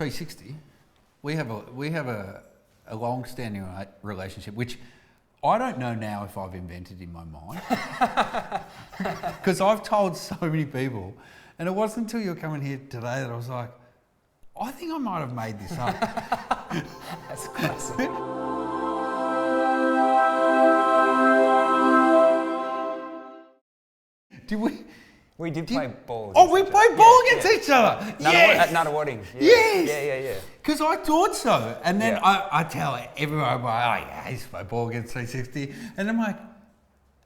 360. We have a long-standing relationship, which I don't know now if I've invented in my mind, because I've told so many people, and it wasn't until you were coming here today that I was like, I think I might have made this up. That's classic. Did we? We did play ball. Oh, we played ball against each other. Yes. At Nunawading. Yeah. Yes. Yeah. Because I thought so, and then Yeah. I tell everyone, I'm like, oh yeah, I used to play ball against 360, and I'm like,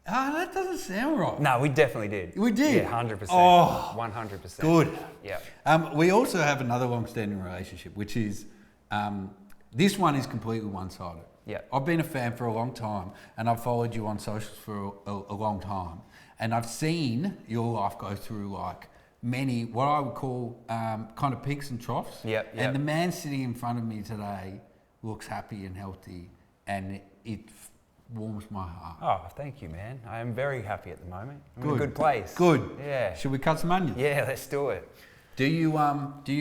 that doesn't sound right. No, we definitely did. We did? Yeah, 100%. Oh, 100%. Good. Yeah. We also have another long-standing relationship, which is, this one is completely one-sided. Yeah. I've been a fan for a long time, and I've followed you on socials for a long time, and I've seen your life go through like many, what I would call kind of peaks and troughs. Yep. And the man sitting in front of me today looks happy and healthy, and it warms my heart. Oh, thank you, man. I am very happy at the moment. I'm in a good place. Good. Yeah. Should we cut some onions? Yeah, let's do it. Do you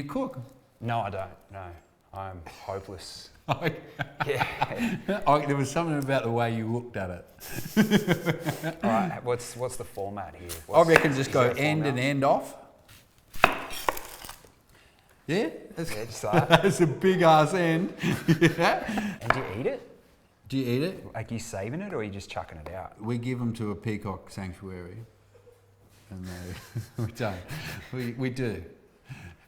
cook? No, I don't. No, I'm hopeless. Yeah. There was something about the way you looked at it. All right, what's the format here? I reckon just go end and end off. Yeah? Just that. That's a big ass end. Yeah. And do you eat it? Do you eat it? Like you saving it or are you just chucking it out? We give them to a peacock sanctuary. And we don't. We do.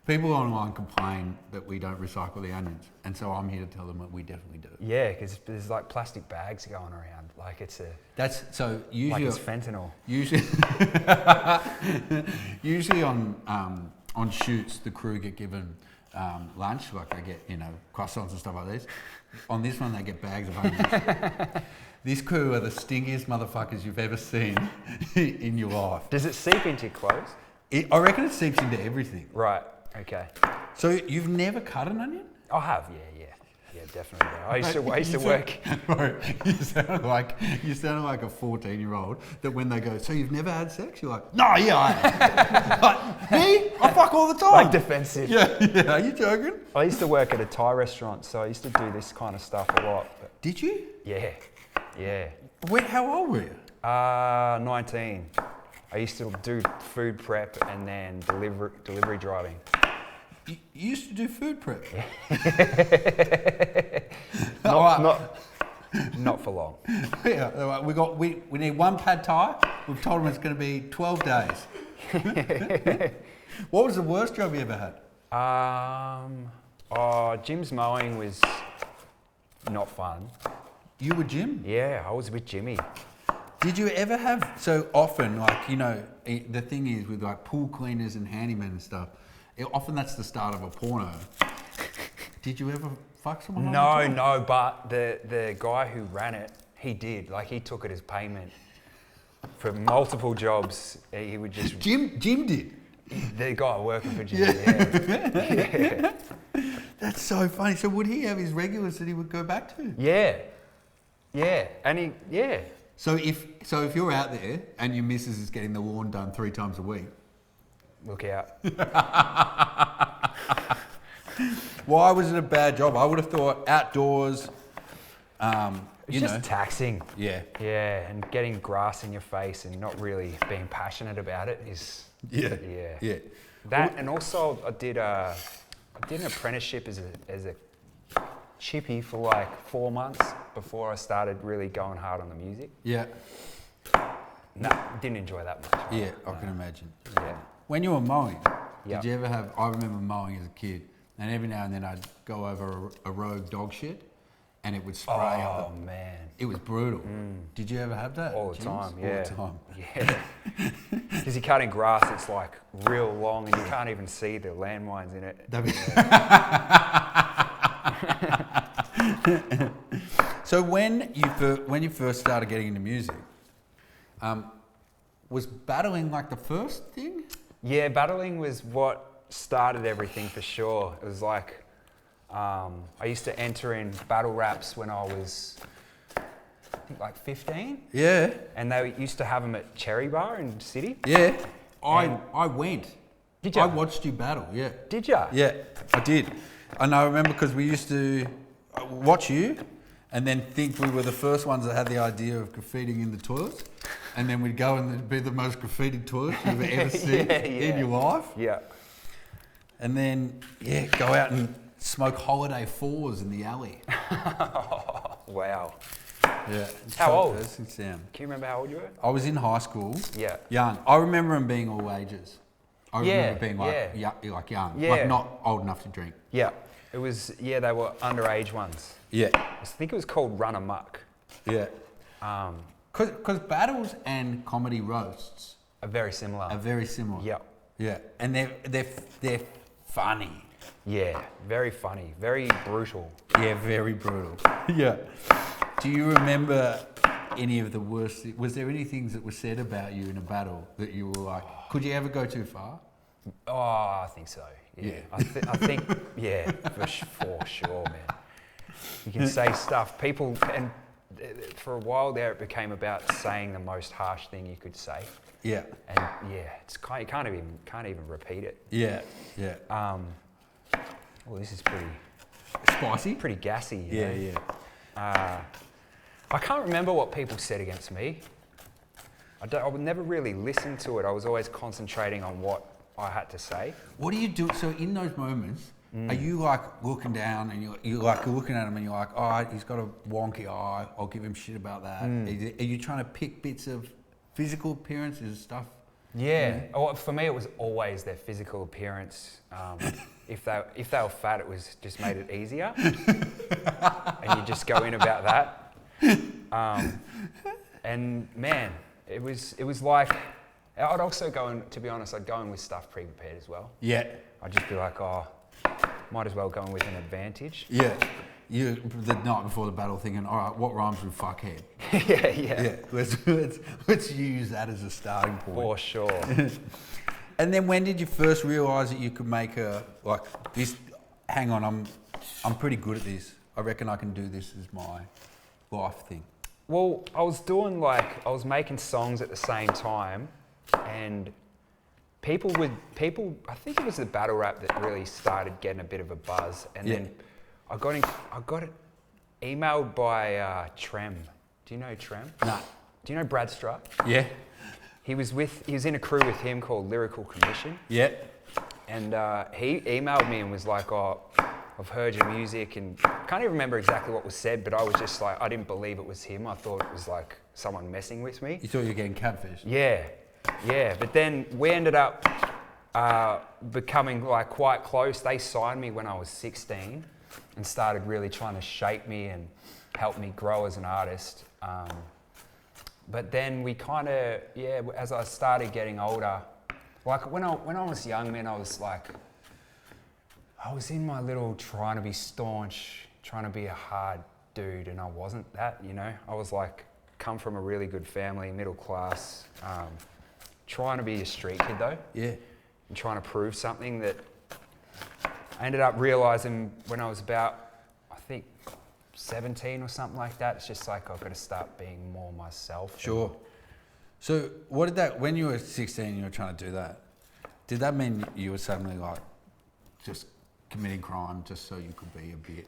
People online complain that we don't recycle the onions, and so I'm here to tell them that we definitely do. Yeah, because there's like plastic bags going around. Like it's a. That's so usually. Like it's fentanyl. Usually on shoots, the crew get given lunch, like they get croissants and stuff like this. On this one, they get bags of onions. This crew are the stinkiest motherfuckers you've ever seen in your life. Does it seep into your clothes? I reckon it seeps into everything. Right. Okay. So you've never cut an onion? I have. Yeah, definitely. I used to work. Bro, you sound like a 14-year-old that when they go, so you've never had sex? You're like, no, yeah, I have. Like, me? I fuck all the time. Like defensive. Yeah. Are you joking? I used to work at a Thai restaurant, so I used to do this kind of stuff a lot. But did you? Yeah. How old were you? 19. I used to do food prep and then delivery driving. You used to do food prep? Not for long. Yeah, we need one pad thai. We've told them it's going to be 12 days. What was the worst job you ever had? Jim's mowing was not fun. You were Jim? Yeah, I was with Jimmy. Did you ever have, so often, like, the thing is with like pool cleaners and handymen and stuff, often that's the start of a porno. Did you ever fuck someone? No, but the guy who ran it, he did. Like, he took it as payment for multiple jobs. He would just... Jim did? The guy working for Jim, yeah. That's so funny. So would he have his regulars that he would go back to? Yeah. So if you're out there and your missus is getting the lawn done 3 times a week, look out. Why was it a bad job? I would have thought outdoors. It's just taxing. Yeah. Yeah, and getting grass in your face and not really being passionate about it is. Yeah. That, and also I did an apprenticeship as a chippy for like 4 months before I started really going hard on the music. Yeah. No, didn't enjoy that much. Yeah, I can imagine. Yeah. When you were mowing, did you ever have, I remember mowing as a kid, and every now and then I'd go over a rogue dog shit and it would spray Oh, man. It was brutal. Did you ever have that? All the time, yeah. All the time. Yeah. Because you're cutting grass, it's like real long and you can't even see the landmines in it. So when you first started getting into music, was battling like the first thing? Yeah, battling was what started everything for sure. It was like, I used to enter in battle raps when I was, I think like 15. Yeah. And they used to have them at Cherry Bar in City. Yeah. I went. Did you? I watched you battle, yeah. Did you? Yeah, I did. I know, I remember because we used to watch you and then think we were the first ones that had the idea of graffitiing in the toilets. And then we'd go and it'd be the most graffitied toilet you've ever seen in your life. Yeah. And then, go out and smoke holiday fours in the alley. Wow. Yeah. How old? Can you remember how old you were? I was in high school. Yeah. Young. I remember them being all ages. I remember being like young. Yeah. Like not old enough to drink. Yeah. It was, they were underage ones. Yeah. I think it was called Run Amok. Yeah. Because battles and comedy roasts are very similar. Yeah. Yeah. And they're funny. Yeah. Very funny. Very brutal. Yeah, very brutal. Yeah. Do you remember any of the worst? Was there any things that were said about you in a battle that you were like, could you ever go too far? Oh, I think so. Yeah. I think, for sure, man. You can say stuff. People, and for a while there, it became about saying the most harsh thing you could say. Yeah. And it's you can't even repeat it. Yeah. Yeah. Well, this is pretty spicy. Pretty gassy. Yeah. I can't remember what people said against me. I would never really listen to it. I was always concentrating on what I had to say. What do you do? So in those moments, are you like looking down and you're like looking at him and you're like, oh, he's got a wonky eye. I'll give him shit about that. Are you trying to pick bits of physical appearances stuff? Yeah. Oh, for me, it was always their physical appearance. If they were fat, it was just made it easier, and you just go in about that. And man, it was like I'd also go in. To be honest, I'd go in with stuff pre-prepared as well. Yeah. I'd just be like, oh, might as well go in with an advantage. Yeah. You the night before the battle thinking, all right, what rhymes with fuckhead? Yeah. Let's use that as a starting point. For sure. And then when did you first realise that you could make this? Hang on, I'm pretty good at this. I reckon I can do this as my life thing. Well, I was making songs at the same time, and people, I think it was the battle rap that really started getting a bit of a buzz, and then I got it emailed by Trem. Do you know Trem? No. Do you know Brad Strutt? Yeah. He was in a crew with him called Lyrical Commission. Yeah. And he emailed me and was like, oh, I've heard your music, and I can't even remember exactly what was said, but I was just like, I didn't believe it was him. I thought it was like someone messing with me. You thought you were getting catfished? Yeah. But then we ended up becoming like quite close. They signed me when I was 16 and started really trying to shape me and help me grow as an artist. But then we kind of, as I started getting older, like when I was young, man, I was in my little trying to be staunch, trying to be a hard dude, and I wasn't that, you know. I was like, come from a really good family, middle class, trying to be a street kid though. Yeah. And trying to prove something that I ended up realising when I was about, I think, 17 or something like that. It's just like I've got to start being more myself. Sure. So what did that, when you were 16 and you were trying to do that, did that mean you were suddenly like just committing crime just so you could be a bit?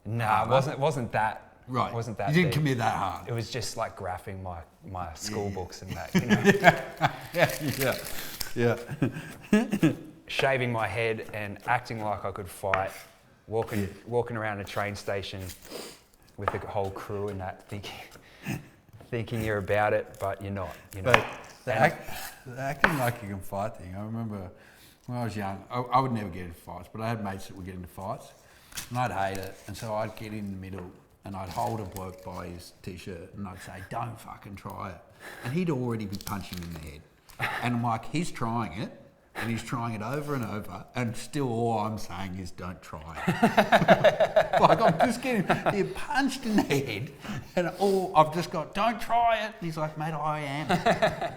Nah, it wasn't that. Right. It wasn't that. You didn't deep. commit that hard. It was just like graphing my school books and that, you know. Yeah. Shaving my head and acting like I could fight, walking around a train station with the whole crew and that, thinking you're about it, but you're not. You know. But the acting like you can fight thing. I remember when I was young, I would never get into fights, but I had mates that would get into fights, and I'd hate it, and so I'd get in the middle. And I'd hold a bloke by his t-shirt and I'd say, don't fucking try it. And he'd already be punching me in the head. And I'm like, he's trying it, and he's trying it over and over, and still all I'm saying is don't try it. Like, I'm just getting punched in the head, and I've just got, don't try it. And he's like, mate, I am.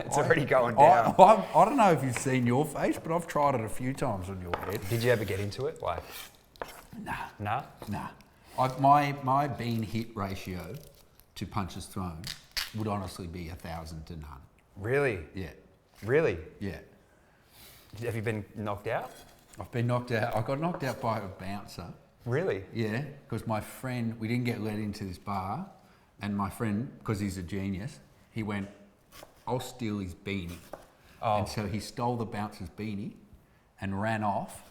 It's already going down. I don't know if you've seen your face, but I've tried it a few times on your head. Did you ever get into it? Like, Nah? My being hit ratio to punches thrown would honestly be 1,000 to none. Really? Yeah. Really? Yeah. Have you been knocked out? I've been knocked out. I got knocked out by a bouncer. Really? Yeah, because my friend, we didn't get let into this bar, and my friend, because he's a genius, he went, I'll steal his beanie. Oh. And so he stole the bouncer's beanie and ran off,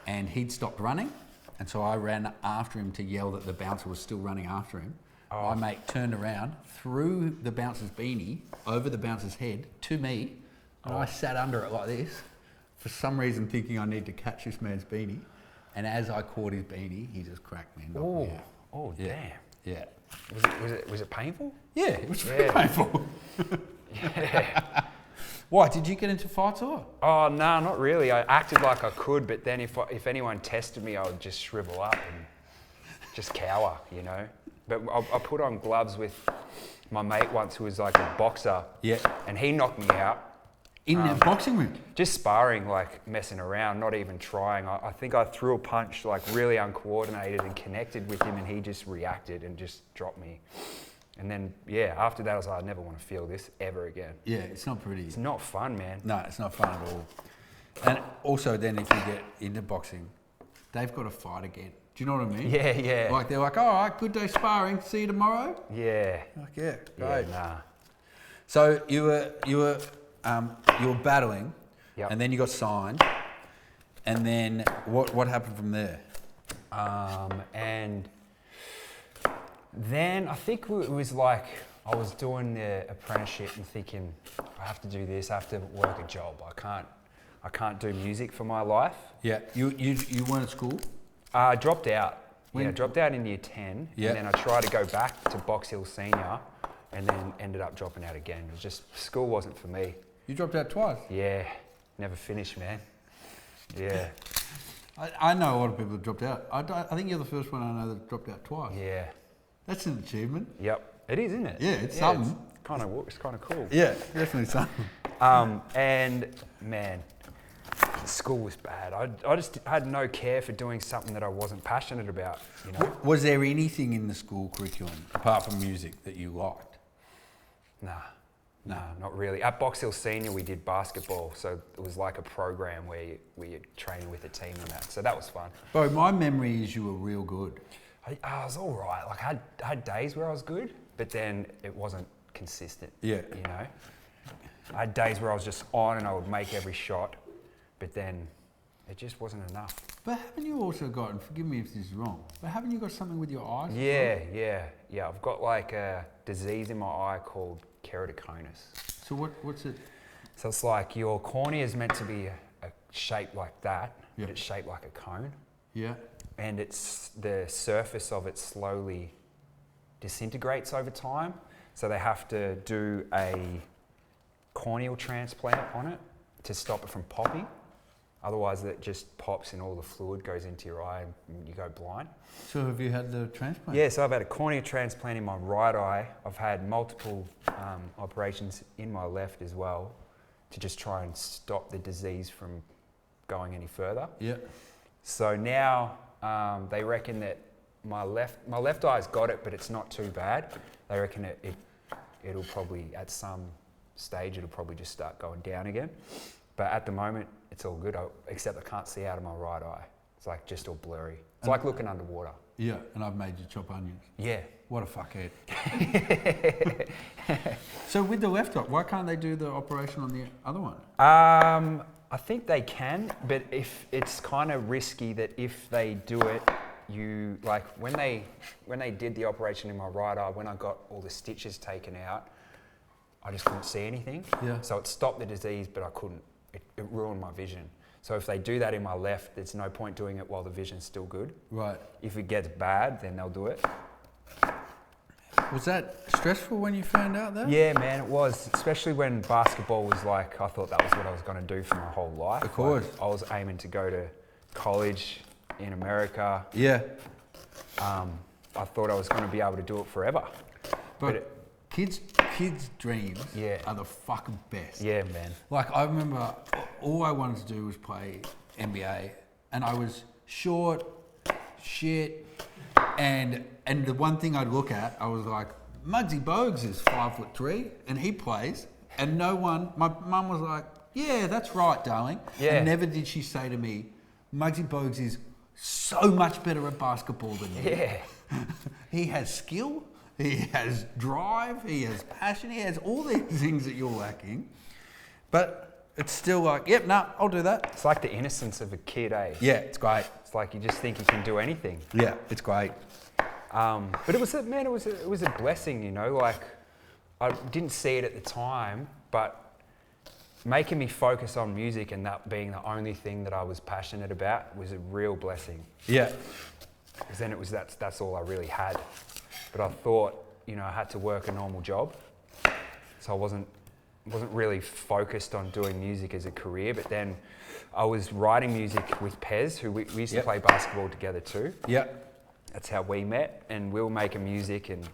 and he'd stopped running, and so I ran after him to yell that the bouncer was still running after him. Oh. My mate turned around, threw the bouncer's beanie over the bouncer's head to me, and I sat under it like this, for some reason thinking I need to catch this man's beanie. And as I caught his beanie, he just cracked me and knocked me out. Oh, Yeah. damn. Yeah. Was it painful? Yeah, it was very Yeah. painful. Yeah. Why, did you get into fights or? Oh, no, not really. I acted like I could, but then if anyone tested me, I would just shrivel up and just cower, you know. But I put on gloves with my mate once who was like a boxer. Yeah. And he knocked me out. In a boxing ring? Just sparring, like messing around, not even trying. I think I threw a punch like really uncoordinated and connected with him, and he just reacted and just dropped me. And then, yeah, after that I was like, I never want to feel this ever again. Yeah, it's not pretty. It's not fun, man. No, it's not fun at all. And also then if you get into boxing, they've got to fight again. Do you know what I mean? Yeah, yeah. Like they're like, all right, good day sparring, see you tomorrow. Yeah. Like, yeah, Yeah, great. nah. So you were battling, Yep. and then you got signed, and then what happened from there? And then I think it was like I was doing the apprenticeship and thinking, I have to do this, I have to work a job. I can't do music for my life. Yeah, you weren't at school? I dropped out. When? Yeah, dropped out in year 10, Yeah. and then I tried to go back to Box Hill Senior, and then ended up dropping out again. It was just, school wasn't for me. You dropped out twice? Yeah, never finished, man. Yeah, I know a lot of people that dropped out. I think you're the first one I know that dropped out twice. yeah, That's an achievement. yep. It is, isn't it? Yeah, it's something. It's kind of cool. Yeah, definitely something. And man, school was bad. I just had no care for doing something that I wasn't passionate about, you know? Was there anything in the school curriculum, apart from music, that you liked? Nah, not really. At Box Hill Senior, we did basketball, so it was like a program where you're training with a team and that. So that was fun. Bro, my memory is you were real good. I was all right. Like I had days where I was good, but then it wasn't consistent. Yeah. You know, I had days where I was just on and I would make every shot, but then it just wasn't enough. But haven't you also got, and forgive me if this is wrong, but haven't you got something with your eyes? Yeah. I've got like a disease in my eye called keratoconus. So what's it? So it's like your cornea is meant to be a shape like that, Yeah. but it's shaped like a cone, Yeah. and it's the surface of it slowly disintegrates over time. So they have to do a corneal transplant on it to stop it from popping. Otherwise, it just pops and all the fluid goes into your eye and you go blind. So have you had the transplant? Yeah, so I've had a cornea transplant in my right eye. I've had multiple operations in my left as well to just try and stop the disease from going any further. Yeah. So now they reckon that my left eye's got it, but it's not too bad. They reckon it'll probably, at some stage, it'll probably just start going down again. But at the moment, it's all good, except I can't see out of my right eye. It's like just all blurry. It's like looking underwater. Yeah, and I've made you chop onions. Yeah. What a fuckhead. So with the left eye, why can't they do the operation on the other one? I think they can, but if it's kind of risky that if they do it, you like when they did the operation in my right eye, when I got all the stitches taken out, I just couldn't see anything. Yeah. So it stopped the disease, but I couldn't. It ruined my vision. So if they do that in my left, there's no point doing it while the vision's still good. Right. If it gets bad, then they'll do it. Was that stressful when you found out that? Yeah, man, it was. Especially when basketball was like, I thought that was what I was going to do for my whole life. Of course. Like, I was aiming to go to college in America. Yeah. I thought I was going to be able to do it forever. But kids' dreams are the fucking best. Yeah, man. Like I remember all I wanted to do was play NBA and I was short, shit, and the one thing I'd look at, I was like, Muggsy Bogues is 5'3" and he plays, and no one, my mum was like, yeah, that's right, darling. Yeah. And never did she say to me, Muggsy Bogues is so much better at basketball than you. Yeah. He has skill, he has drive, he has passion, he has all these things that you're lacking. But it's still like, yep, nah, I'll do that. It's like the innocence of a kid, eh? Yeah, it's great. It's like you just think you can do anything. Yeah, it's great. But it was a blessing, you know. Like I didn't see it at the time, but making me focus on music and that being the only thing that I was passionate about was a real blessing. Yeah. Because then that's all I really had. But I thought, you know, I had to work a normal job, so I wasn't really focused on doing music as a career. But then I was writing music with Pez, who we used to play basketball together too. Yeah. That's how we met, and we were making music, and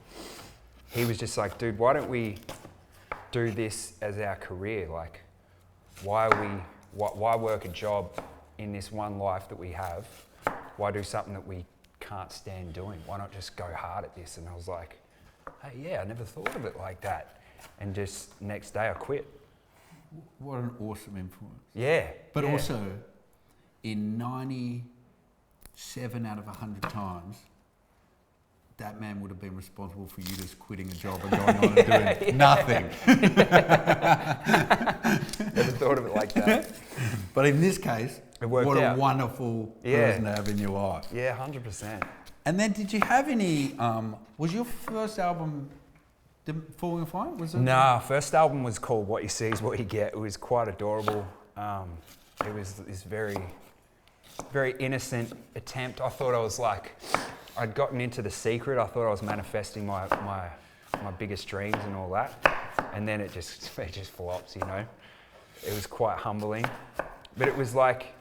he was just like, dude, why don't we do this as our career? Like, why work a job in this one life that we have? Why do something that we can't stand doing? Why not just go hard at this? And I was like, hey, yeah, I never thought of it like that. And just next day I quit. What an awesome influence. Yeah. But yeah. also, in 97 out of 100 times, that man would have been responsible for you just quitting a job and going on and doing nothing. Never thought of it like that. But in this case, It worked what out. a wonderful person to have in your life. Yeah, 100%. And then did you have any, was your first album Falling and Flying? Was it? Nah, first album was called What You See Is What You Get. It was quite adorable. It was this very, very innocent attempt. I thought I was like, I'd gotten into The Secret. I thought I was manifesting my biggest dreams and all that. And then it just flops, you know. It was quite humbling. But it was like,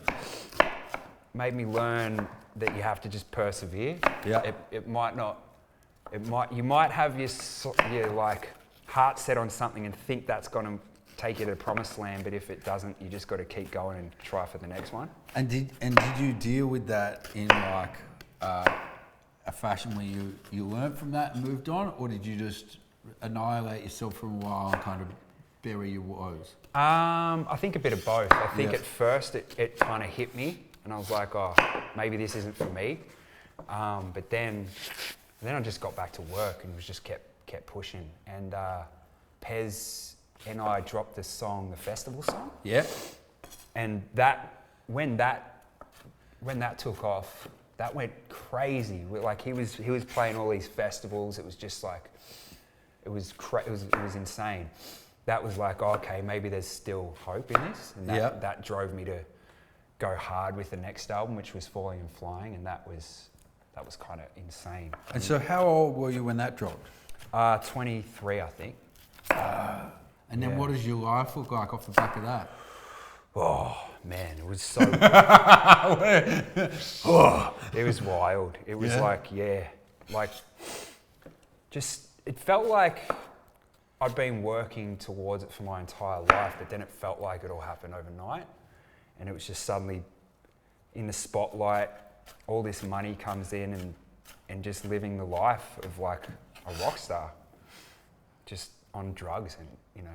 made me learn that you have to just persevere. Yeah. You might have your like heart set on something and think that's going to take you to the promised land, but if it doesn't, you just got to keep going and try for the next one. And did you deal with that in like a fashion where you learned from that and moved on, or did you just annihilate yourself for a while and kind of bury your woes? I think a bit of both. I think at first it kind of hit me, and I was like, oh, maybe this isn't for me. But then I just got back to work and was just kept pushing. And Pez and I dropped this song, the festival song. Yeah. And when that took off, that went crazy. Like he was playing all these festivals. It was just like, it was insane. That was like, oh, okay, maybe there's still hope in this. And that drove me to go hard with the next album, which was Falling and Flying, and that was kind of insane. And so how old were you when that dropped? 23, I think. And then what does your life look like off the back of that? Oh, man, it was so... It was wild. It was it felt like I'd been working towards it for my entire life, but then it felt like it all happened overnight. And it was just suddenly in the spotlight, all this money comes in and just living the life of like a rock star, just on drugs and, you know,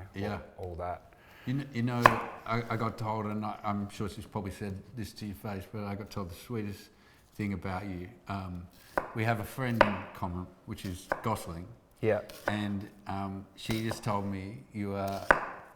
all that. You know, I got told, and I'm sure she's probably said this to your face, but I got told the sweetest thing about you. We have a friend in common, which is Gosling. Yeah. And she just told me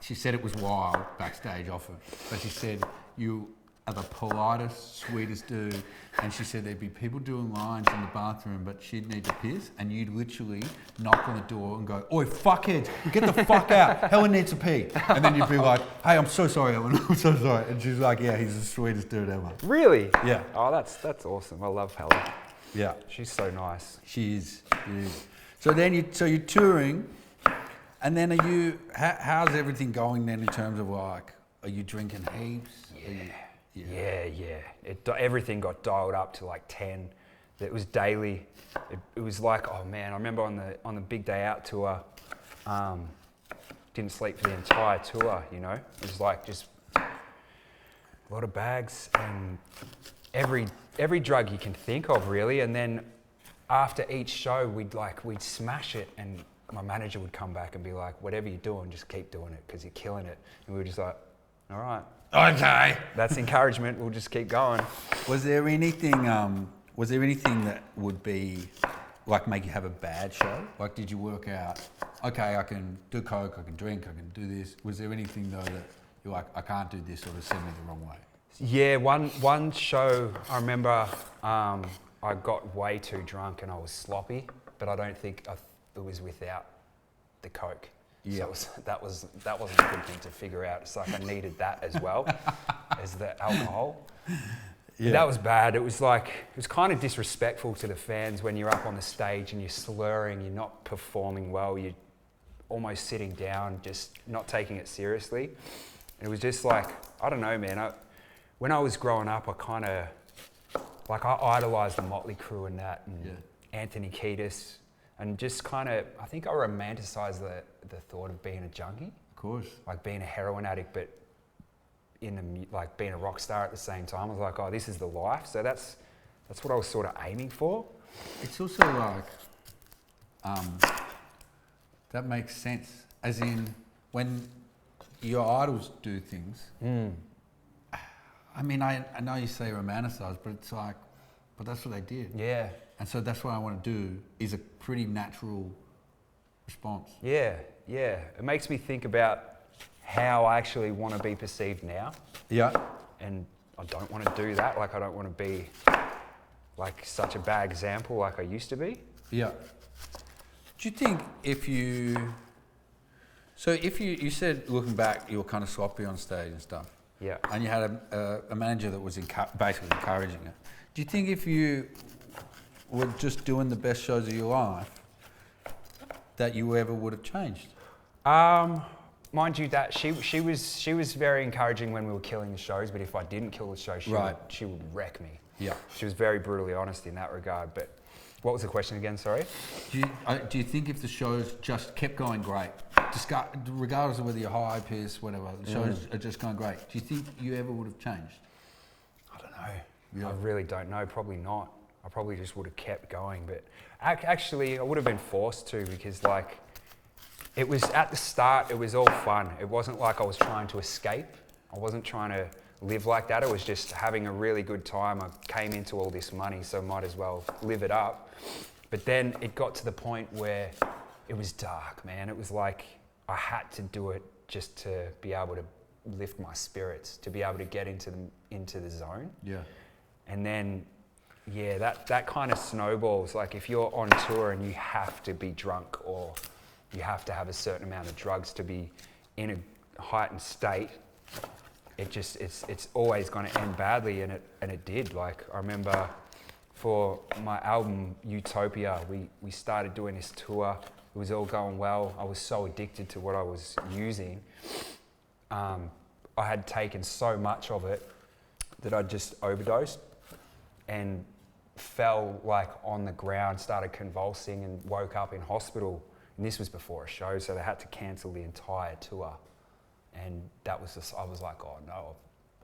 she said it was wild backstage often, but she said you are the politest, sweetest dude. And she said there'd be people doing lines in the bathroom, but she'd need to piss, and you'd literally knock on the door and go, "Oi, fuckheads, get the fuck out. Helen needs to pee." And then you'd be like, "Hey, I'm so sorry, Helen, I'm so sorry." And she's like, "Yeah, he's the sweetest dude ever." Really? Yeah. Oh, that's awesome. I love Helen. Yeah. She's so nice. She is. So then you're touring, and then how's everything going then in terms of like, are you drinking heaps? Yeah. Everything got dialed up to like 10. It was daily. It was like, oh man, I remember on the Big Day Out tour, didn't sleep for the entire tour, you know? It was like just a lot of bags and every drug you can think of really. And then after each show, we'd smash it, and my manager would come back and be like, "Whatever you're doing, just keep doing it because you're killing it." And we were just like, "All right." Okay. That's encouragement. We'll just keep going. Was there anything that would be like make you have a bad show? Like, did you work out, okay, I can do coke, I can drink, I can do this. Was there anything though that you're like, I can't do this, or to send me the wrong way? Yeah, one show I remember, I got way too drunk and I was sloppy, but I don't think it was without the coke. Yeah. So that wasn't a good thing to figure out. It's like I needed that as well as the alcohol. Yeah. That was bad. It was kind of disrespectful to the fans when you're up on the stage and you're slurring, you're not performing well, you're almost sitting down, just not taking it seriously. It was just like, I don't know, man. When I was growing up, I idolized the Motley Crue and that, and Anthony Kiedis, and just kind of, I think I romanticized the thought of being a junkie. Of course. Like being a heroin addict, but like being a rock star at the same time. I was like, oh, this is the life. So that's what I was sort of aiming for. It's also like, that makes sense. As in, when your idols do things, I mean, I know you say romanticize, but it's like, but that's what they did. Yeah. And so that's what I want to do, is a pretty natural response. Yeah. It makes me think about how I actually want to be perceived now. Yeah. And I don't want to do that. Like, I don't want to be like such a bad example like I used to be. Yeah. Do you think you said looking back, you were kind of sloppy on stage and stuff. Yeah. And you had a manager that was basically encouraging you. Do you think if you were just doing the best shows of your life, that you ever would have changed? Mind you, that she was very encouraging when we were killing the shows, but if I didn't kill the show, she would wreck me. Yeah. She was very brutally honest in that regard. But what was the question again? Sorry. Do you think if the shows just kept going great, regardless of whether you're high, piss, whatever, the shows are just going great, do you think you ever would have changed? I don't know. Yeah. I really don't know. Probably not. I probably just would have kept going. But actually, I would have been forced to, because like, it was at the start, it was all fun. It wasn't like I was trying to escape. I wasn't trying to live like that. It was just having a really good time. I came into all this money, so might as well live it up. But then it got to the point where it was dark, man. It was like I had to do it just to be able to lift my spirits, to be able to get into the zone. Yeah. And then, yeah, that kind of snowballs. Like if you're on tour and you have to be drunk, or you have to have a certain amount of drugs to be in a heightened state, it's always going to end badly, and it did. Like I remember for my album Utopia, we started doing this tour. It was all going well. I was so addicted to what I was using. I had taken so much of it that I just overdosed and fell like on the ground, started convulsing, and woke up in hospital. And this was before a show, so they had to cancel the entire tour. And that was just, I was like, oh no,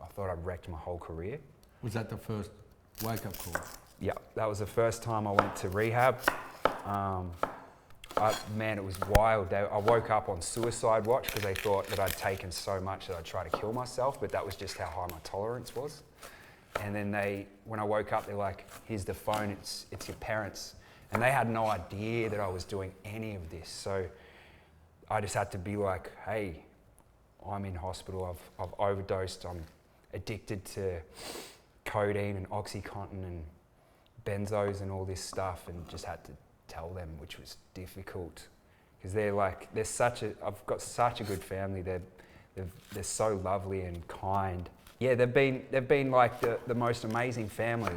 I thought I'd wrecked my whole career. Was that the first wake-up call? Yeah, that was the first time I went to rehab. Man, it was wild. I woke up on suicide watch because they thought that I'd taken so much that I'd try to kill myself, but that was just how high my tolerance was. And then when I woke up, they're like, here's the phone, it's your parents. And they had no idea that I was doing any of this. So I just had to be like, hey, I'm in hospital, I've overdosed, I'm addicted to codeine and OxyContin and benzos and all this stuff, and just had to tell them, which was difficult. Because I've got such a good family, they're so lovely and kind. Yeah, they've been like the most amazing family.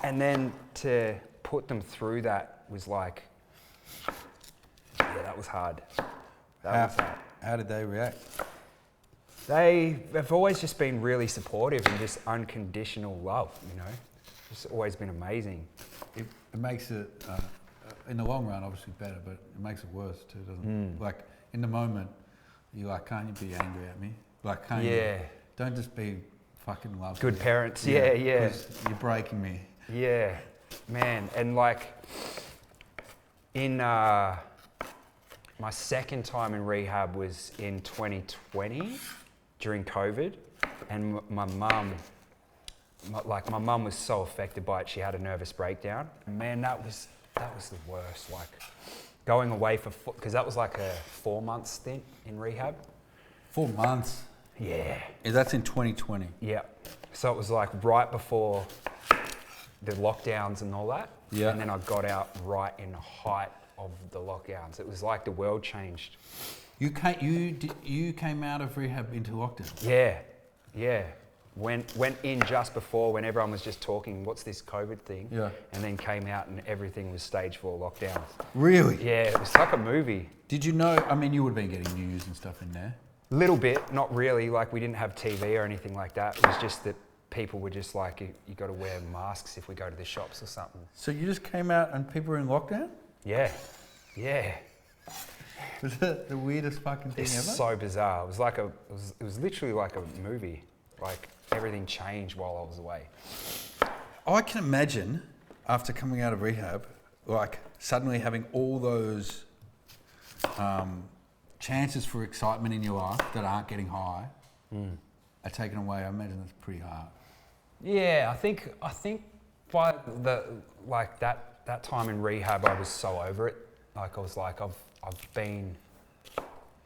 And then to put them through that was like, yeah, that was hard. How did they react? They've always just been really supportive and just unconditional love, you know. It's always been amazing. It makes it, in the long run, obviously better, but it makes it worse too, doesn't it? Like, in the moment, you're like, can't you be angry at me? Like, can't you? Don't just be fucking lovely. Good parents, yeah. You're breaking me. Yeah, man. And like, in my second time in rehab was in 2020 during COVID. and my mum was so affected by it, she had a nervous breakdown. Man, that was the worst. Like going away because that was like a 4-month stint in rehab. 4 months. Yeah. That's in 2020. Yeah. So it was like right before the lockdowns and all that. Yeah. And then I got out right in the height of the lockdowns. It was like the world changed. You came out of rehab into lockdown. Yeah. Went in just before when everyone was just talking, what's this COVID thing? Yeah. And then came out and everything was stage 4 lockdowns. Really? Yeah, it was like a movie. Did you know? I mean, you would have been getting news and stuff in there. Little bit, not really. Like we didn't have TV or anything like that. It was just that people were just like, you got to wear masks if we go to the shops or something. So you just came out and people were in lockdown? Yeah. Was that the weirdest fucking thing It's ever? so bizarre. It was like it was literally like a movie. Like everything changed while I was away. I can imagine after coming out of rehab, like suddenly having all those chances for excitement in your life that aren't getting high are taken away. I imagine that's pretty hard. Yeah, I think by that time in rehab, I was so over it. Like I was like, I've been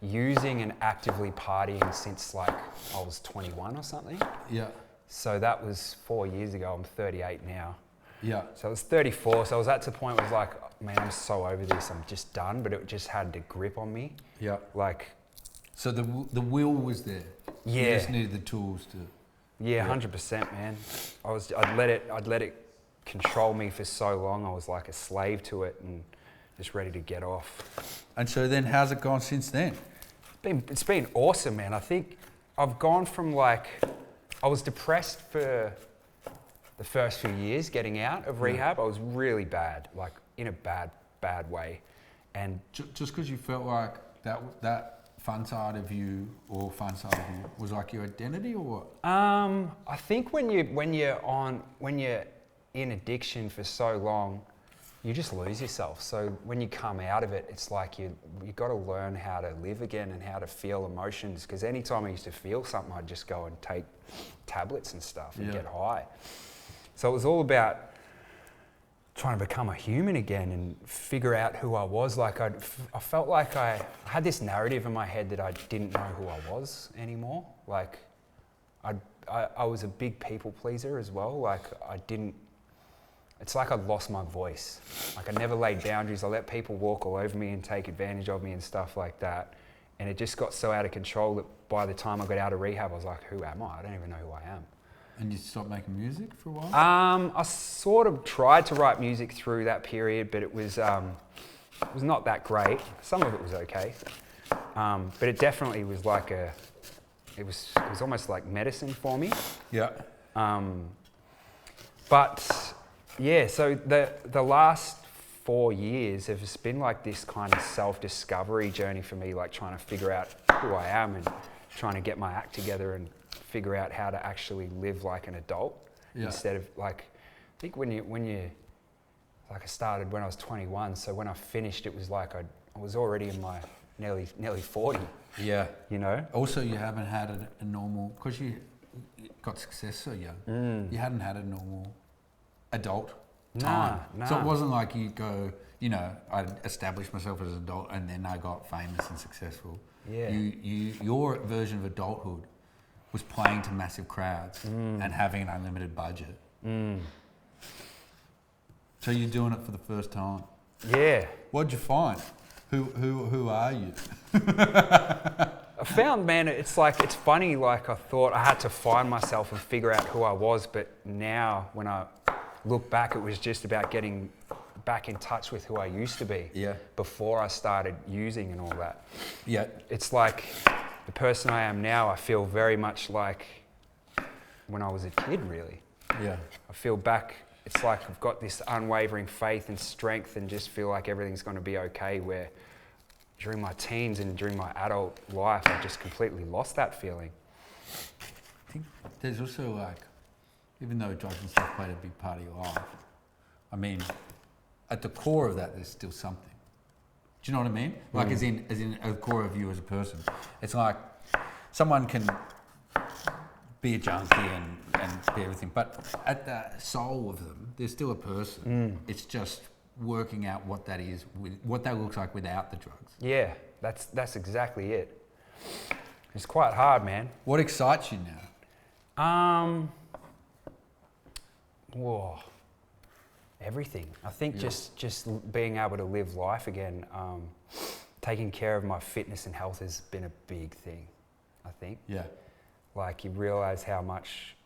using and actively partying since like I was 21 or something. Yeah. So that was 4 years ago. I'm 38 now. Yeah. So I was 34. So I was at the point where I was like, man, I'm so over this. I'm just done. But it just had the grip on me. Yeah. Like. So the will was there. Yeah. You just needed the tools to. Yeah, 100%, man. I'd let it control me for so long. I was like a slave to it and just ready to get off. And so then, how's it gone since then? It's been awesome, man. I think I've gone from like, I was depressed for the first few years getting out of rehab. I was really bad, like in a bad way. And Just because you felt like that fun side of you was like your identity or what? I think when you're in addiction for so long, you just lose yourself. So when you come out of it, it's like you got to learn how to live again and how to feel emotions. Because anytime I used to feel something, I'd just go and take tablets and stuff and get high. So it was all about trying to become a human again and figure out who I was. Like I felt like I had this narrative in my head that I didn't know who I was anymore. Like I was a big people pleaser as well. Like it's like I lost my voice. Like I never laid boundaries. I let people walk all over me and take advantage of me and stuff like that. And it just got so out of control that by the time I got out of rehab, I was like, who am I? I don't even know who I am. And you stopped making music for a while? I sort of tried to write music through that period, but it was not that great. Some of it was okay. But it definitely was like it was almost like medicine for me. Yeah. But yeah, so the last 4 years have just been like this kind of self-discovery journey for me, like trying to figure out who I am and trying to get my act together and figure out how to actually live like an adult instead of like, I think when you like I started when I was 21, so when I finished it was like I was already in my nearly 40. Yeah. You know? Also, you haven't had a normal, because you got success so young, you hadn't had a normal adult time. Nah. So it wasn't like you go, I established myself as an adult and then I got famous and successful. Yeah. Your version of adulthood was playing to massive crowds and having an unlimited budget. So you're doing it for the first time. Yeah. What'd you find? Who are you? I found, man, it's funny, like I thought I had to find myself and figure out who I was, but now when I look back, it was just about getting back in touch with who I used to be before I started using and all that. Yeah. It's like the person I am now, I feel very much like when I was a kid, really. Yeah. I feel back, it's like I've got this unwavering faith and strength and just feel like everything's going to be okay, where during my teens and during my adult life, I just completely lost that feeling. I think there's also like, even though drugs and stuff played a big part of your life, I mean, at the core of that, there's still something. Do you know what I mean? Like as in at the core of you as a person. It's like someone can be a junkie and be everything. But at the soul of them, they're still a person. It's just working out what that is, what that looks like without the drugs. Yeah, that's exactly it. It's quite hard, man. What excites you now? Whoa. Everything. I think just being able to live life again, taking care of my fitness and health has been a big thing, I think. Yeah. Like you realise how much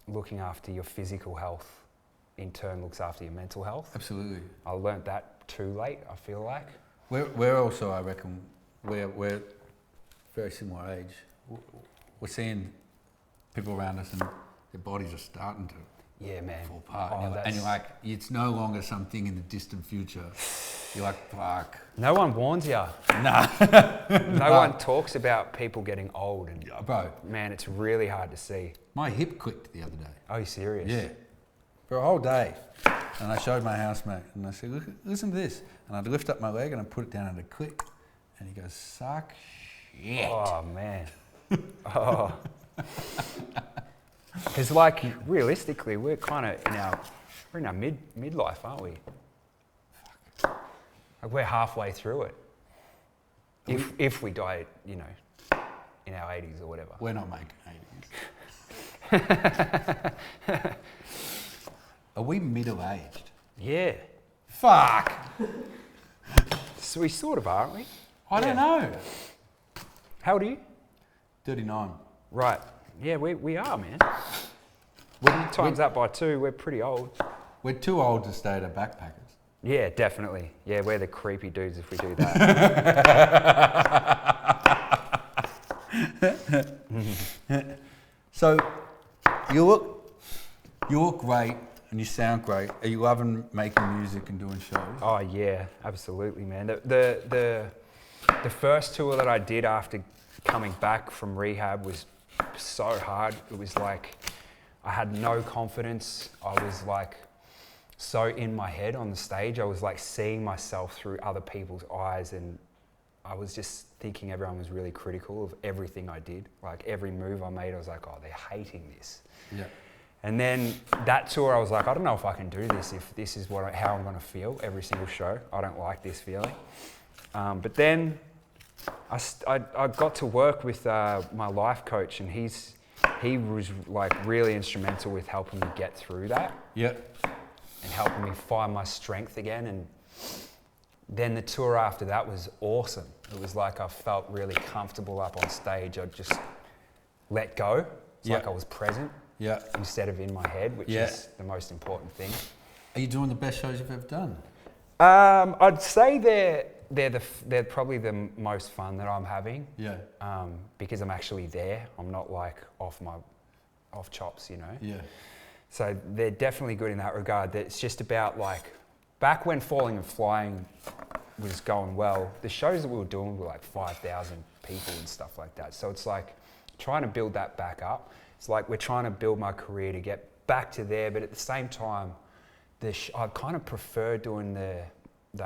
looking after your physical health in turn looks after your mental health. Absolutely. I learnt that too late, I feel like. We're also, I reckon, we're very similar age. We're seeing people around us and their bodies are starting to fall apart. And you're like, it's no longer something in the distant future. You're like, fuck. No one warns you. Nah. No one talks about people getting old. And bro, man, it's really hard to see. my hip clicked the other day. Are you serious? Yeah. For a whole day. And I showed my housemate and I said, look, listen to this. And I'd lift up my leg and I'd put it down and it'd click. And he goes, suck shit. Oh, man. Oh. Because, like, realistically, we're kind of we're in our midlife, aren't we? Like, we're halfway through it. If we die, you know, in our 80s or whatever. We're not making 80s. Are we middle-aged? Yeah. Fuck. So we sort of are, aren't we? I don't know. How old are you? 39. Right. Yeah, we are, man. Times that by 2, we're pretty old. We're too old to stay at a backpackers. Yeah, definitely. Yeah, we're the creepy dudes if we do that. So, you look great and you sound great. Are you loving making music and doing shows? Oh yeah, absolutely, man. The first tour that I did after coming back from rehab was so hard. It was like I had no confidence. I was like so in my head on the stage. I was like seeing myself through other people's eyes, and I was just thinking everyone was really critical of everything I did. Like every move I made, I was like, oh, they're hating this. Yeah. And then that tour, I was like, I don't know if I can do this, if this is how I'm going to feel every single show. I don't like this feeling. But then I got to work with my life coach, and he was like really instrumental with helping me get through that. Yeah. And helping me find my strength again. And then the tour after that was awesome. It was like I felt really comfortable up on stage. I just let go. It's like I was present. Yeah. Instead of in my head, which is the most important thing. Are you doing the best shows you've ever done? I'd say they're probably the most fun that I'm having. Yeah. Because I'm actually there. I'm not like off chops, you know. Yeah. So they're definitely good in that regard. It's just about like back when Falling and Flying was going well, the shows that we were doing were like 5,000 people and stuff like that. So it's like trying to build that back up. It's like we're trying to build my career to get back to there, but at the same time, I kind of prefer doing the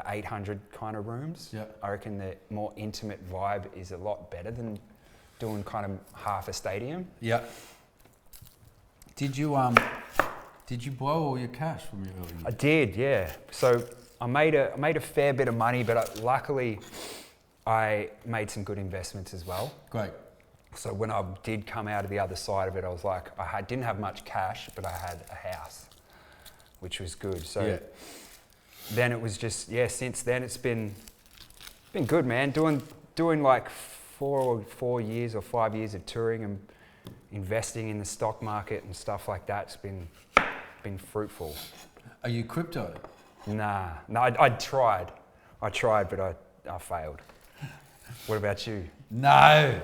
800 kind of rooms. Yeah. I reckon the more intimate vibe is a lot better than doing kind of half a stadium. Yeah. Did you blow all your cash from your early years? I did, yeah. So I made a fair bit of money, but luckily I made some good investments as well. Great. So when I did come out of the other side of it, I was like, didn't have much cash, but I had a house, which was good. So then it was just, since then it's been good, man. Doing like 4 years or 5 years of touring and investing in the stock market and stuff like that's been fruitful. Are you crypto? Nah, I tried, but I failed. What about you? No,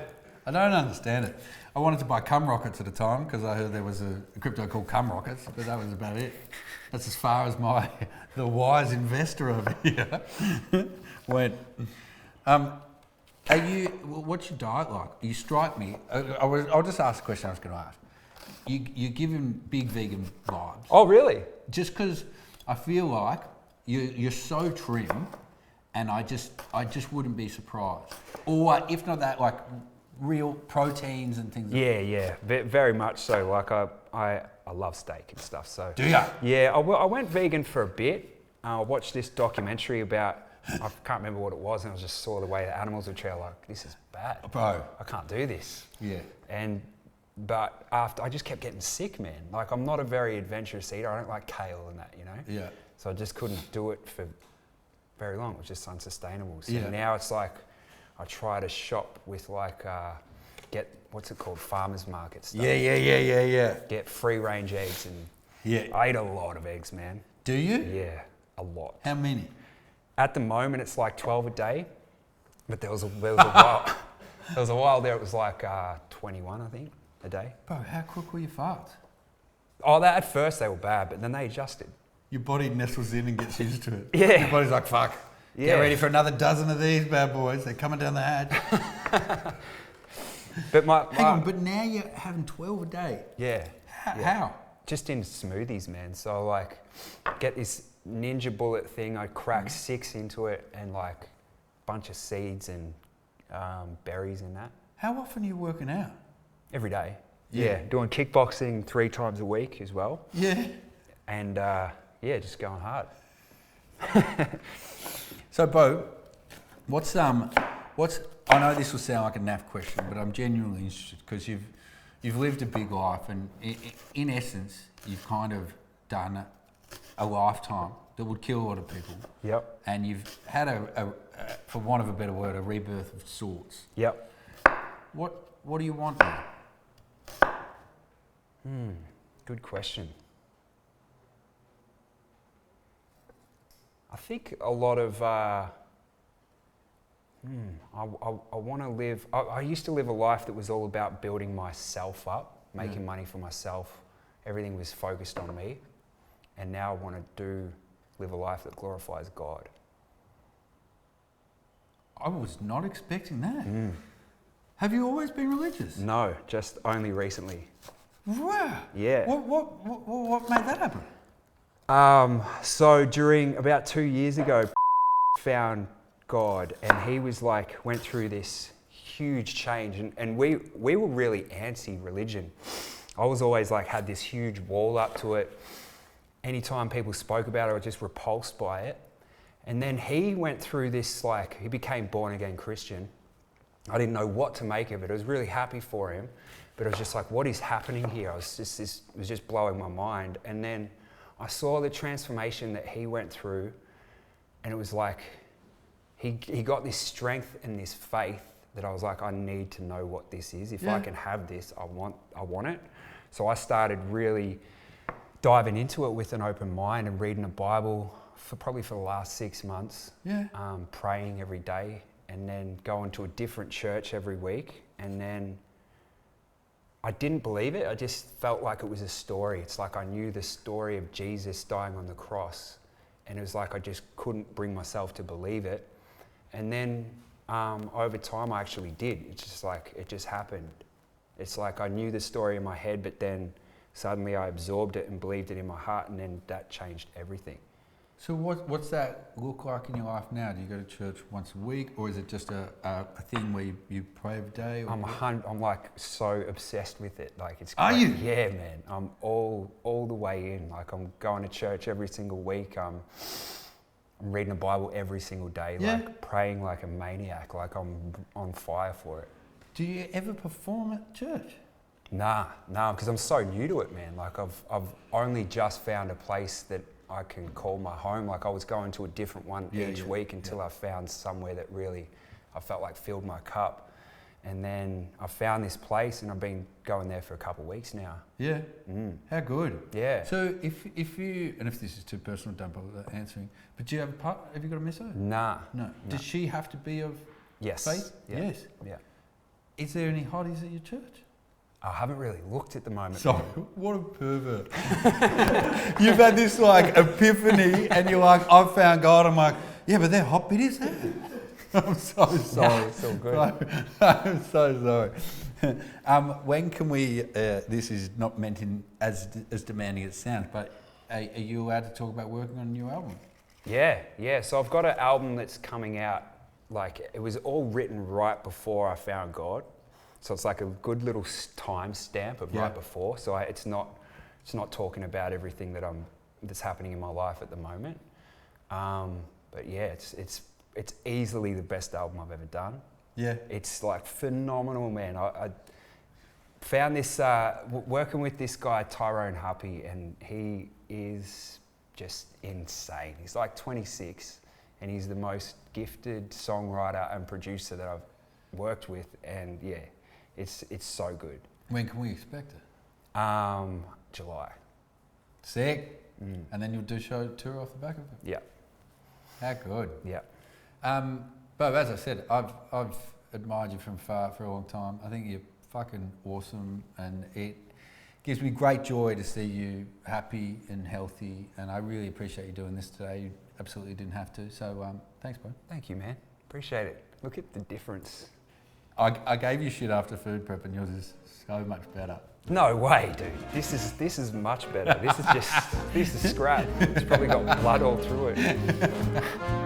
I don't understand it. I wanted to buy cum rockets at the time because I heard there was a crypto called cum rockets, but that was about it. That's as far as the wise investor over here went. What's your diet like? You strike me. I'll just ask the question I was going to ask. You're giving big vegan vibes. Oh, really? Just because I feel like you're so trim, and I just wouldn't be surprised. Or if not that, like real proteins and things? Yeah, very much so. Like I love steak and stuff. So Do ya? Yeah, I went vegan for a bit. I watched this documentary about, I can't remember what it was, and I just saw the way the animals were treated. Like, this is bad, Bro. I can't do this. Yeah. But after, I just kept getting sick, man. Like, I'm not a very adventurous eater. I don't like kale and that, you know. Yeah. So I just couldn't do it for very long. It was just unsustainable. So Yeah. now it's like, I try to shop with like, get, what's it called, farmers market stuff. Yeah. Get free range eggs, and Yeah. I eat a lot of eggs, man. Do you? Yeah, a lot. How many? At the moment, it's like 12 a day, but there was a while. There was a while there. It was like 21, I think, a day. Bro, how quick were your farts? Oh, at first they were bad, but then they adjusted. Your body nestles in and gets used to it. Yeah. Your body's like, fuck. Yeah. Get ready for another dozen of these bad boys. They're coming down the hatch. But Hang on, but now you're having 12 a day. yeah. How? Just in smoothies, man. So like, get this Ninja Bullet thing. I crack 6 into it, and like, bunch of seeds and berries in that. How often are you working out? Every day. Yeah. Yeah, doing kickboxing 3 times a week as well. Yeah. And yeah, just going hard. So, Bo, what's I know this will sound like a naff question, but I'm genuinely interested because you've lived a big life, and in essence, you've kind of done a lifetime that would kill a lot of people. Yep. And you've had for want of a better word, a rebirth of sorts. Yep. What do you want now? Good question. I think a lot of, I want to live, I used to live a life that was all about building myself up, making money for myself. Everything was focused on me. And now I want to live a life that glorifies God. I was not expecting that. Have you always been religious? No, just only recently. Wow. Yeah. What made that happen? So during about 2 years ago, found God, and he was like, went through this huge change, and we were really anti-religion. I was always like, had this huge wall up to it. Anytime people spoke about it, I was just repulsed by it. And then he went through this, like, he became born again Christian. I didn't know what to make of it. I was really happy for him, but it was just like, what is happening here? It was just blowing my mind. And then I saw the transformation that he went through, and it was like, he got this strength and this faith that I was like, I need to know what this is. If I can have this, I want it. So I started really diving into it with an open mind and reading the Bible probably for the last 6 months. Yeah. Praying every day, and then going to a different church every week. And then I didn't believe it. I just felt like it was a story. It's like I knew the story of Jesus dying on the cross, and it was like I just couldn't bring myself to believe it. And then over time I actually did. It's just like, it just happened. It's like I knew the story in my head, but then suddenly I absorbed it and believed it in my heart, and then that changed everything. So what's that look like in your life now? Do you go to church once a week, or is it just a thing where you pray every day? Or I'm like so obsessed with it. Like, it's Are great. you? Yeah, man. I'm all the way in. Like, I'm going to church every single week. I'm reading the Bible every single day. Yeah. Like, praying like a maniac. Like, I'm on fire for it. Do you ever perform at church? Nah, because I'm so new to it, man. Like, I've only just found a place that I can call my home. Like, I was going to a different one each week until I found somewhere that really, I felt like filled my cup. And then I found this place, and I've been going there for a couple of weeks now. Yeah. How good. Yeah. So if you, and if this is too personal, don't bother answering, but do you have a partner? Have you got a misso? Nah. No. Does she have to be of Yes. faith? Yeah. Yes. Yeah. Is there any hotties at your church? I haven't really looked at the moment. Sorry, what a pervert. You've had this like epiphany, and you're like, I've found God. I'm like, yeah, but they're hot bitties there. I'm so sorry. It's all good. I'm so sorry. When can we, this is not meant in as demanding as it sounds, but are you allowed to talk about working on a new album? Yeah. So I've got an album that's coming out. Like, it was all written right before I found God. So it's like a good little time stamp of right before. So it's not talking about everything that's happening in my life at the moment. But yeah, it's easily the best album I've ever done. Yeah. It's like phenomenal, man. I found this, working with this guy, Tyrone Huppy, and he is just insane. He's like 26 and he's the most gifted songwriter and producer that I've worked with, and yeah, it's so good. When can we expect it? July. Sick. And then you'll do tour off the back of it? Yeah. How good. Yeah. But as I said, I've admired you from far for a long time. I think you're fucking awesome, and it gives me great joy to see you happy and healthy, and I really appreciate you doing this today. You absolutely didn't have to, so thanks, bro. Thank you, man. Appreciate it. Look at the difference. I gave you shit after food prep and yours is so much better. No way, dude. This is much better. This is scrap. It's probably got blood all through it.